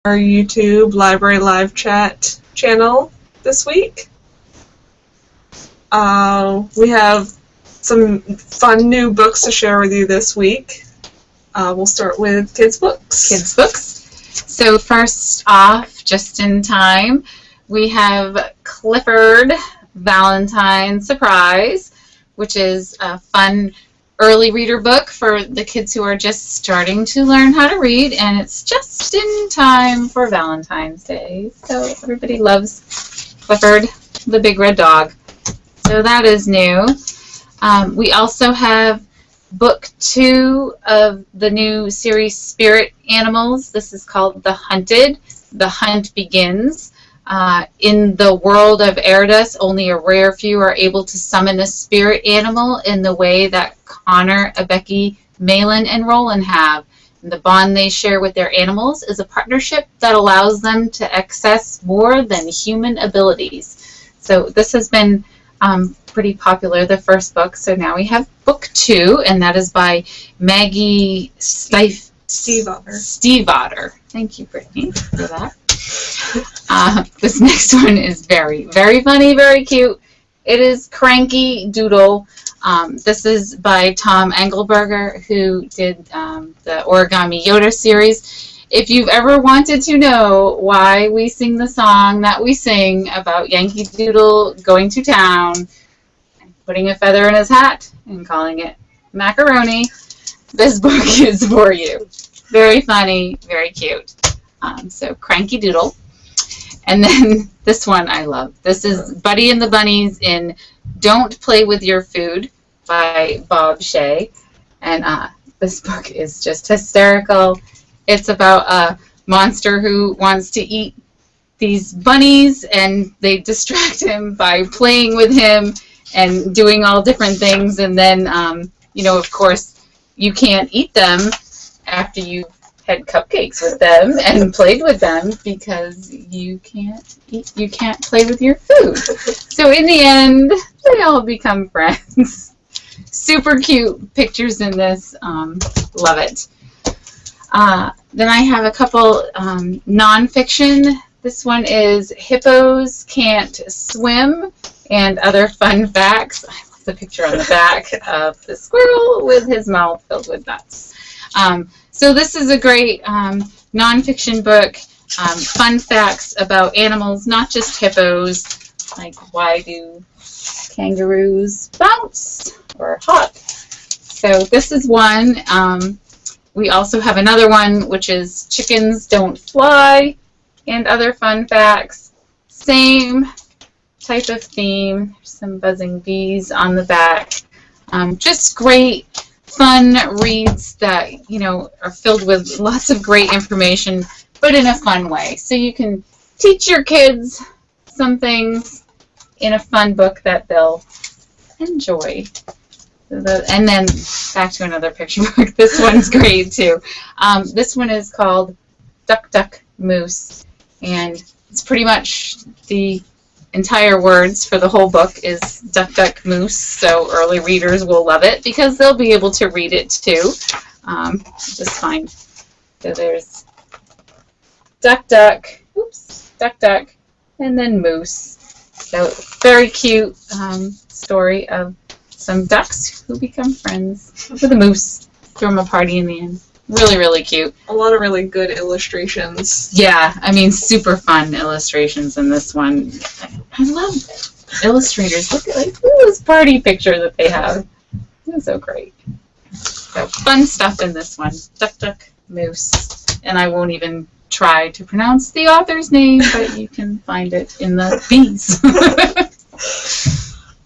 our YouTube Library Live Chat channel this week. We have some fun new books to share with you this week. We'll start with kids' books. Kids' books. So first off, just in time, we have Clifford Valentine Surprise, which is a fun early reader book for the kids who are just starting to learn how to read, and it's just in time for Valentine's Day. So everybody loves Clifford, the big red dog. So that is new. We also have book 2 of the new series Spirit Animals. This is called The Hunted. The Hunt Begins. In the world of Eridus, only a rare few are able to summon a spirit animal in the way that Connor, Becky, Malin, and Roland have. And the bond they share with their animals is a partnership that allows them to access more than human abilities. So this has been pretty popular, the first book. So now we have book 2, and that is by Maggie Stiefvater. Thank you, Brittany, for that. This next one is very, very funny, very cute. It is Cranky Doodle. This is by Tom Engelberger, who did the Origami Yoda series. If you've ever wanted to know why we sing the song that we sing about Yankee Doodle going to town and putting a feather in his hat and calling it macaroni, this book is for you. Very funny, very cute. So Cranky Doodle. And then this one I love. This is Buddy and the Bunnies in Don't Play With Your Food by Bob Shea. And this book is just hysterical. It's about a monster who wants to eat these bunnies, and they distract him by playing with him and doing all different things. And then, you know, of course, you can't eat them after you've had cupcakes with them and played with them because you can't play with your food. So in the end, they all become friends. Super cute pictures in this. Love it. Then I have a couple nonfiction. This one is Hippos Can't Swim and Other Fun Facts. I love the picture on the back of the squirrel with his mouth filled with nuts. So this is a great nonfiction book, fun facts about animals, not just hippos, like why do kangaroos bounce or hop. So this is one. We also have another one, which is Chickens Don't Fly and Other Fun Facts. Same type of theme. There's some buzzing bees on the back. Just great fun reads that, you know, are filled with lots of great information, but in a fun way. So you can teach your kids some things in a fun book that they'll enjoy. And then back to another picture book. This one's great too. This one is called Duck Duck Moose, and it's pretty much the entire words for the whole book is Duck Duck Moose, so early readers will love it because they'll be able to read it too. Just fine. So there's Duck Duck, Duck Duck, and then Moose. So very cute story of some ducks who become friends with a moose. Throw them a party in the end. Really, really cute. A lot of really good illustrations. Yeah, I mean, super fun illustrations in this one. I love illustrators. Look at this party picture that they have. It's so great. So fun stuff in this one. Duck Duck Moose. And I won't even try to pronounce the author's name, but you can find it in the bees.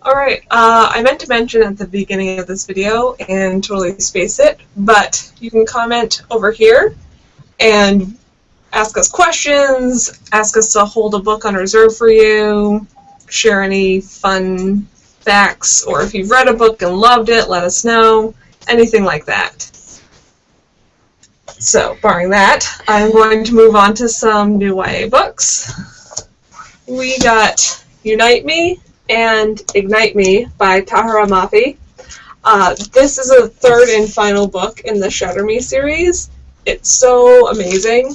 Alright, I meant to mention at the beginning of this video and totally space it, but you can comment over here and ask us questions, ask us to hold a book on reserve for you, share any fun facts, or if you've read a book and loved it, let us know, anything like that. So, barring that, I'm going to move on to some new YA books. We got Unite Me and Ignite Me by Tahereh Mafi. This is a third and final book in the Shatter Me series. It's so amazing.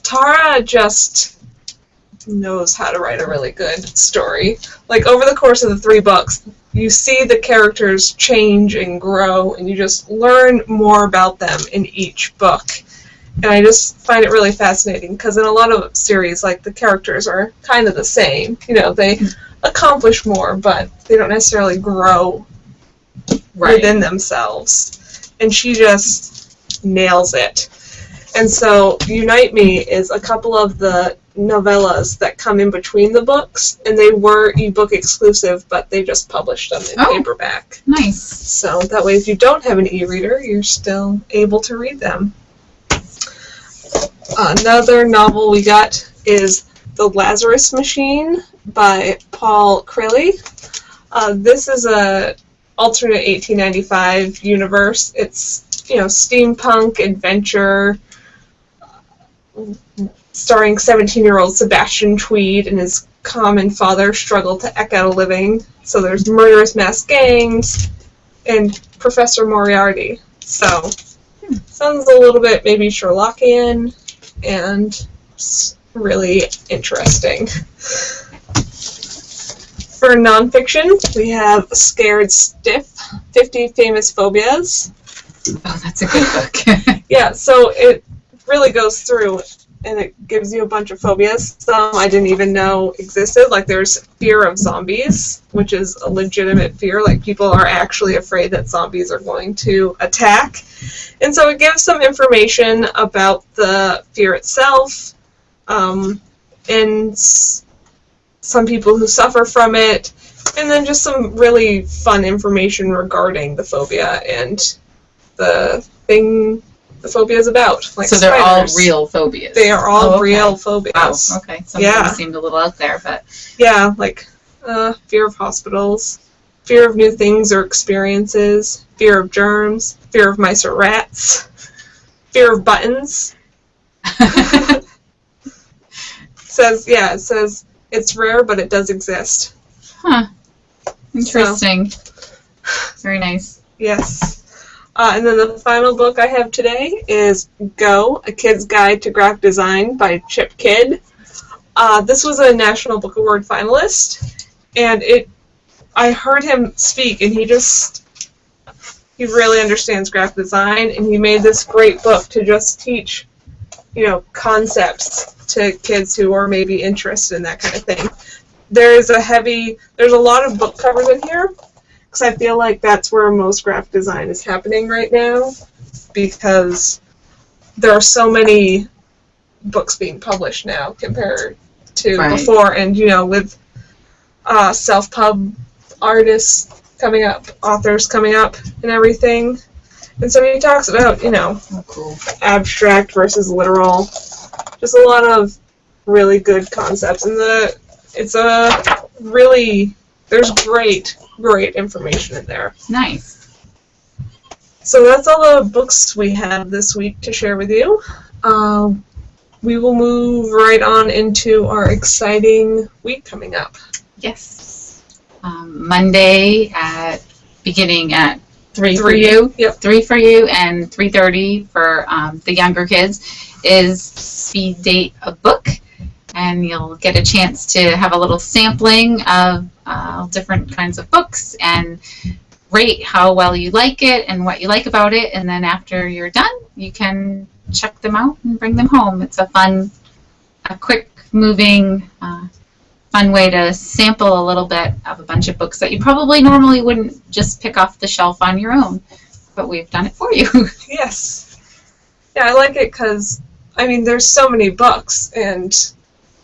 Tara just knows how to write a really good story. Like, over the course of the 3 books, you see the characters change and grow, and you just learn more about them in each book. And I just find it really fascinating, because in a lot of series, like, the characters are kind of the same. You know, they accomplish more, but they don't necessarily grow within themselves. And she just nails it. And so, Unite Me is a couple of the novellas that come in between the books, and they were ebook exclusive, but they just published them in paperback. Nice. So that way, if you don't have an e-reader, you're still able to read them. Another novel we got is The Lazarus Machine by Paul Crilly. This is a alternate 1895 universe. It's, you know, steampunk adventure, starring 17-year-old Sebastian Tweed and his common father struggle to eke out a living. So there's murderous mass gangs and Professor Moriarty. So, sounds a little bit maybe Sherlockian and really interesting. For nonfiction, we have Scared Stiff, 50 Famous Phobias. Oh, that's a good book. Yeah, so it really goes through and it gives you a bunch of phobias. Some I didn't even know existed. Like, there's fear of zombies, which is a legitimate fear. Like, people are actually afraid that zombies are going to attack. And so it gives some information about the fear itself, and some people who suffer from it, and then just some really fun information regarding the phobia and the thing the phobia is about. Like, so they're spiders. all real phobias. They are all real phobias. Wow. Okay. Some of them seemed a little out there, but yeah, like fear of hospitals, fear of new things or experiences, fear of germs, fear of mice or rats, fear of buttons. It says it's rare, but it does exist. Huh. Interesting. Very nice. Yes. And then the final book I have today is Go, A Kid's Guide to Graphic Design by Chip Kidd. This was a National Book Award finalist, and I heard him speak, and he really understands graphic design, and he made this great book to just teach, you know, concepts to kids who are maybe interested in that kind of thing. There's a lot of book covers in here, because I feel like that's where most graphic design is happening right now, because there are so many books being published now compared to before, and, you know, with self-pub artists coming up, authors coming up, and everything. And so he talks about, you know, abstract versus literal, just a lot of really good concepts, and there's great information in there. Nice. So that's all the books we have this week to share with you. We will move right on into our exciting week coming up. Yes. Monday beginning at 3 for you. Yep. 3 for you and 3:30 for the younger kids is Speed Date a Book. And you'll get a chance to have a little sampling of different kinds of books and rate how well you like it and what you like about it. And then after you're done, you can check them out and bring them home. It's a quick moving, fun way to sample a little bit of a bunch of books that you probably normally wouldn't just pick off the shelf on your own. But we've done it for you. Yes. Yeah, I like it because, I mean, there's so many books, and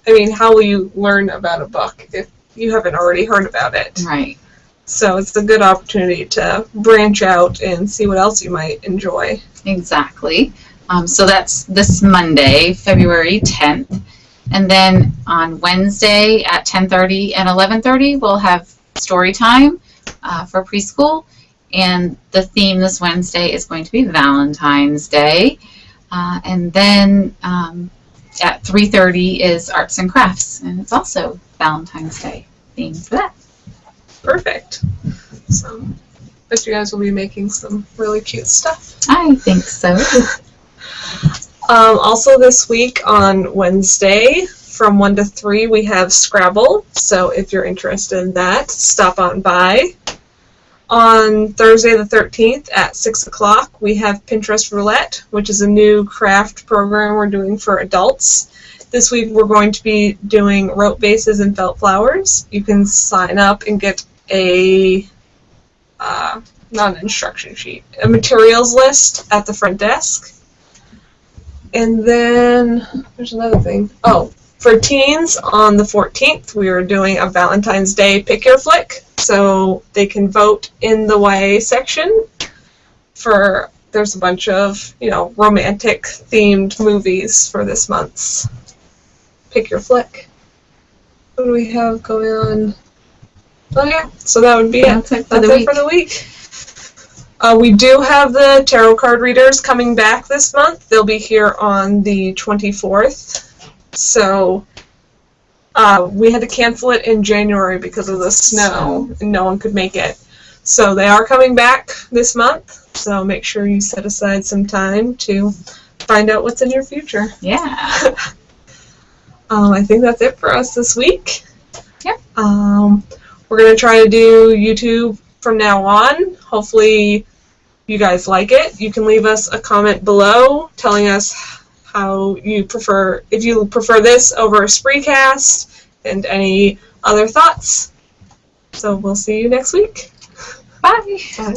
I mean, how will you learn about a book if you haven't already heard about it? Right. So it's a good opportunity to branch out and see what else you might enjoy. Exactly. So that's this Monday, February 10th. And then on Wednesday at 10:30 and 11:30, we'll have story time for preschool. And the theme this Wednesday is going to be Valentine's Day. And then at 3:30 is Arts and Crafts, and it's also Valentine's Day theme for that. Perfect. So, bet you guys will be making some really cute stuff. I think so. Also this week on Wednesday from 1 to 3 we have Scrabble, so if you're interested in that, stop on by. On Thursday the 13th at 6 o'clock we have Pinterest Roulette, which is a new craft program we're doing for adults. This week we're going to be doing rope bases and felt flowers. You can sign up and get a, not an instruction sheet, a materials list at the front desk. And then, there's another thing. Oh, for teens, on the 14th, we are doing a Valentine's Day Pick Your Flick. So they can vote in the YA section for, there's a bunch of, romantic themed movies for this month's Pick Your Flick. What do we have going on? Oh yeah, so that would be it. That's it for the week. We do have the tarot card readers coming back this month. They'll be here on the 24th. So we had to cancel it in January because of the snow, and no one could make it. So they are coming back this month. So make sure you set aside some time to find out what's in your future. Yeah. I think that's it for us this week. Yep. We're going to try to do YouTube from now on. Hopefully you guys like it. You can leave us a comment below telling us how you prefer, if you prefer this over a Spreecast, and any other thoughts. So we'll see you next week. Bye. Bye.